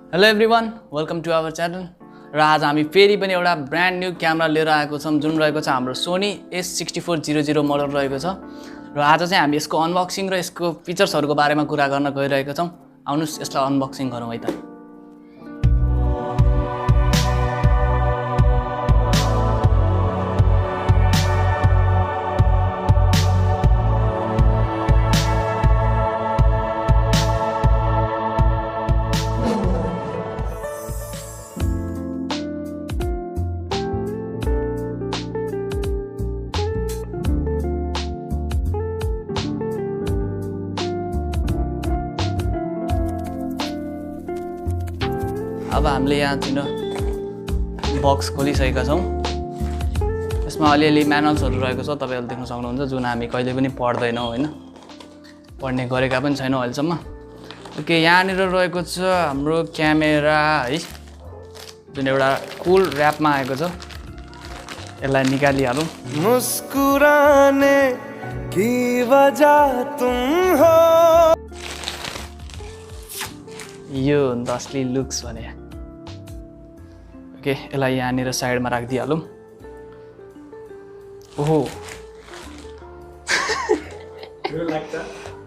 Hello everyone, welcome to our channel. र आज हामी फेरि पनि एउटा ब्रान्ड न्यू क्यामेरा लिएर आएको छौँ, जुन रहेको छ हाम्रो सोनी A6400 मोडल रहेको छ। र आज चाहिँ हामी यसको अनबक्सिङ र यसको फिचर्सहरूको बारेमा कुरा गर्न गइरहेका छौँ। आउनुहोस् यसलाई अनबक्सिङ गरौँ है त। अब हामीले यहाँ जुन बक्स खोलिसकेका छौँ, यसमा अलिअलि म्यानुअल्सहरू रहेको छ, तपाईँहरूले देख्न सक्नुहुन्छ, जुन हामी कहिले पनि पढ्दैनौँ होइन, पढ्ने गरेका पनि छैनौँ अहिलेसम्म। ओके, यहाँनिर रहेको छ हाम्रो क्यामेरा है, जुन एउटा कुल ऱ्यापमा आएको छ। यसलाई निकालिहालौँ। मुस्कुराने की वजह तुम हो, यो असली लुक्स भने। ओके, यसलाई यहाँनिर साइडमा राखिदिइहालौँ। ओहो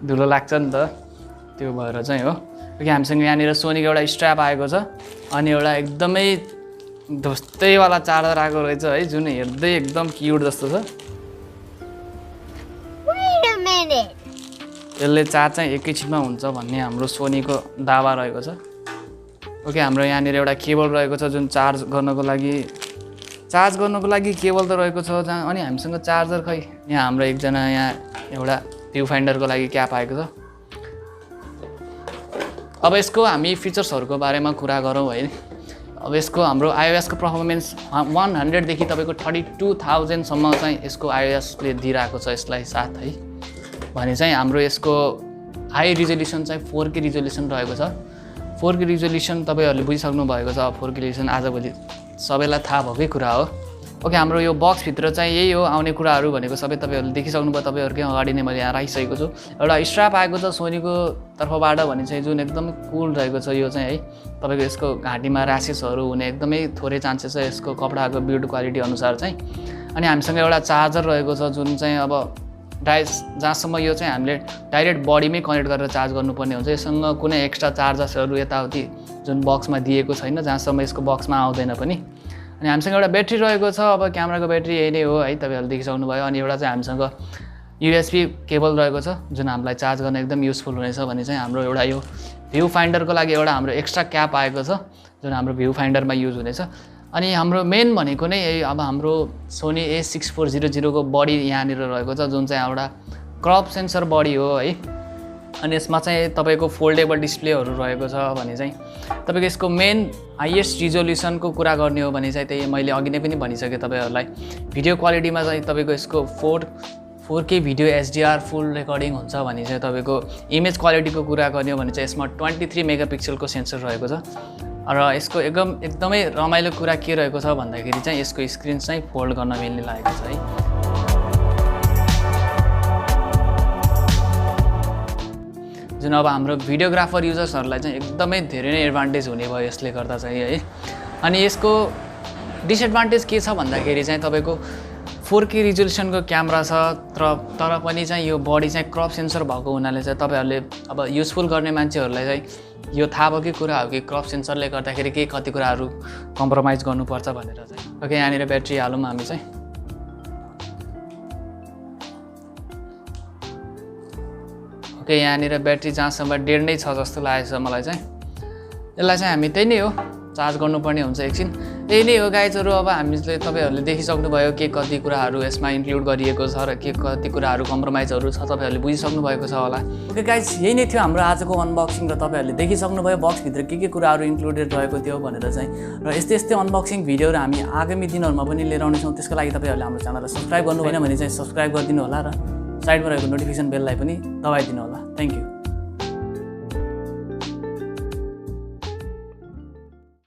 धुलो लाग्छ नि त, त्यो भएर चाहिँ हो। ओके, हामीसँग यहाँनिर सोनीको एउटा स्ट्र्याप आएको छ, अनि एउटा एकदमै ढोस्टैवाला चार्जर आएको रहेछ है, जुन हेर्दै एकदम क्युट जस्तो छ। यसले चार्ज चाहिँ एकैछिनमा हुन्छ भन्ने हाम्रो सोनीको दावा रहेको छ। ओके, हाम्रो यहाँनिर एउटा केबल रहेको छ, जुन चार्ज गर्नको लागि केबल त रहेको छ जहाँ, अनि हामीसँग चार्जर खै। यहाँ हाम्रो एकजना यहाँ एउटा भ्यू फाइन्डरको लागि क्याप आएको छ। अब यसको हामी फिचर्सहरूको बारेमा कुरा गरौँ है। अब यसको हाम्रो iOS को पर्फर्मेन्स 100 देखि तपाईँको 32,000सम्म चाहिँ यसको iOS ले दिइरहेको छ यसलाई साथ है। भने चाहिँ हाम्रो यसको हाई रिजोल्युसन चाहिँ 4K रिजोल्युसन रहेको छ। 4K रिजोल्युसन तपाईँहरूले बुझिसक्नु भएको छ। 4K रिजोल्युसन आजभोलि सबैलाई थाहा भएकै कुरा हो। ओके, हाम्रो यो बक्सभित्र चाहिँ यही हो आउने कुराहरू भनेको सबै तपाईँहरूले देखिसक्नु भयो। तपाईँहरूकै अगाडि नै मैले यहाँ राखिसकेको छु। एउटा स्ट्र्याप आएको छ सोनीको तर्फबाट भने चाहिँ, जुन एकदमै कुल रहेको छ। यो चाहिँ है तपाईँको यसको घाँटीमा र्यासेसहरू हुने एकदमै थोरै चान्सेस छ यसको कपडाको बिल्ड क्वालिटी अनुसार चाहिँ। अनि हामीसँग एउटा चार्जर रहेको छ, जुन चाहिँ अब जहाँसम्म यो चाहिँ हामीले डाइरेक्ट बडीमै कनेक्ट गरेर चार्ज गर्नुपर्ने हुन्छ। यससँग कुनै एक्स्ट्रा चार्जर्सहरू यताउति जुन बक्समा दिएको छैन, जहाँसम्म यसको बक्समा आउँदैन पनि। अनि हामीसँग एउटा ब्याट्री रहेको छ। अब क्यामेराको ब्याट्री यही नै हो है, तपाईँहरूले देखिसक्नु भयो। अनि एउटा चाहिँ हामीसँग USB केबल रहेको छ, जुन हामीलाई चार्ज गर्न एकदम युजफुल हुनेछ। भने चाहिँ हाम्रो एउटा यो भ्यू फाइन्डरको लागि एउटा हाम्रो एक्स्ट्रा क्याप आएको छ, जुन हाम्रो भ्यू फाइन्डरमा युज हुनेछ। अनि हाम्रो मेन भनेको नै यही, अब हाम्रो सोनी A6400 को बडी यहाँनिर रहेको छ, जुन चाहिँ एउटा क्रप सेन्सर बडी हो है। अनि यसमा चाहिँ तपाईँको फोल्डेबल डिस्प्लेहरू रहेको छ। भने चाहिँ तपाईँको यसको मेन हाइएस्ट रिजोल्युसनको कुरा गर्ने हो भने चाहिँ त्यही मैले अघि नै पनि भनिसकेँ तपाईँहरूलाई। भिडियो क्वालिटीमा चाहिँ तपाईँको यसको 4K भिडियो HDR फुल रेकर्डिङ हुन्छ। भने चाहिँ तपाईँको इमेज क्वालिटीको कुरा गर्ने हो भने चाहिँ यसमा 23 मेगापिक्सलको सेन्सर रहेको छ। र यसको एकदमै रमाइलो कुरा के रहेको छ भन्दाखेरि चाहिँ यसको स्क्रिन चाहिँ फोल्ड गर्न मिल्ने लागेको छ है। जुन अब हाम्रो भिडियोग्राफर युजर्सहरूलाई चाहिँ एकदमै धेरै नै एडभान्टेज हुने भयो यसले गर्दा चाहिँ है। अनि यसको डिसएडभान्टेज के छ भन्दाखेरि चाहिँ तपाईँको 4K रिजोल्युसनको क्यामेरा छ, तर पनि चाहिँ यो बडी चाहिँ क्रप सेन्सर भएको हुनाले चाहिँ तपाईँहरूले अब युजफुल गर्ने मान्छेहरूलाई चाहिँ यो थाहा भएकै कुरा हो कि क्रप सेन्सरले गर्दाखेरि के कति कुराहरू कम्प्रोमाइज गर्नुपर्छ भनेर चाहिँ। ओके, यहाँनिर ब्याट्री हालौँ हामी चाहिँ। ओके, यहाँनिर ब्याट्री जहाँसम्म डेढ नै छ जस्तो लागेको छ मलाई चाहिँ। यसलाई चाहिँ हामी त्यही नै हो चार्ज गर्नुपर्ने हुन्छ एकछिन। यही नै हो गाइजहरू। अब हामीले तपाईँहरूले देखिसक्नुभयो के कति कुराहरू यसमा इन्क्लुड गरिएको छ र के कति कुराहरू कम्प्रोमाइजहरू छ, तपाईँहरूले बुझिसक्नु भएको छ होला। ओके गाइज, यही नै थियो हाम्रो आजको अनबक्सिङ। र तपाईँहरूले देखिसक्नुभयो बक्सभित्र के कुराहरू इन्क्लुडेड रहेको थियो भनेर चाहिँ। र यस्तै अनबक्सिङ भिडियोहरू हामी आगामी दिनहरूमा पनि लिएर आउनेछौँ। त्यसको लागि तपाईँहरूले हाम्रो च्यानललाई सब्सक्राइब गर्नु भएन भने चाहिँ सब्सक्राइब गरिदिनु होला, र साइडमा रहेको नोटिफिकेसन बेललाई पनि दबाइदिनु होला। Thank you.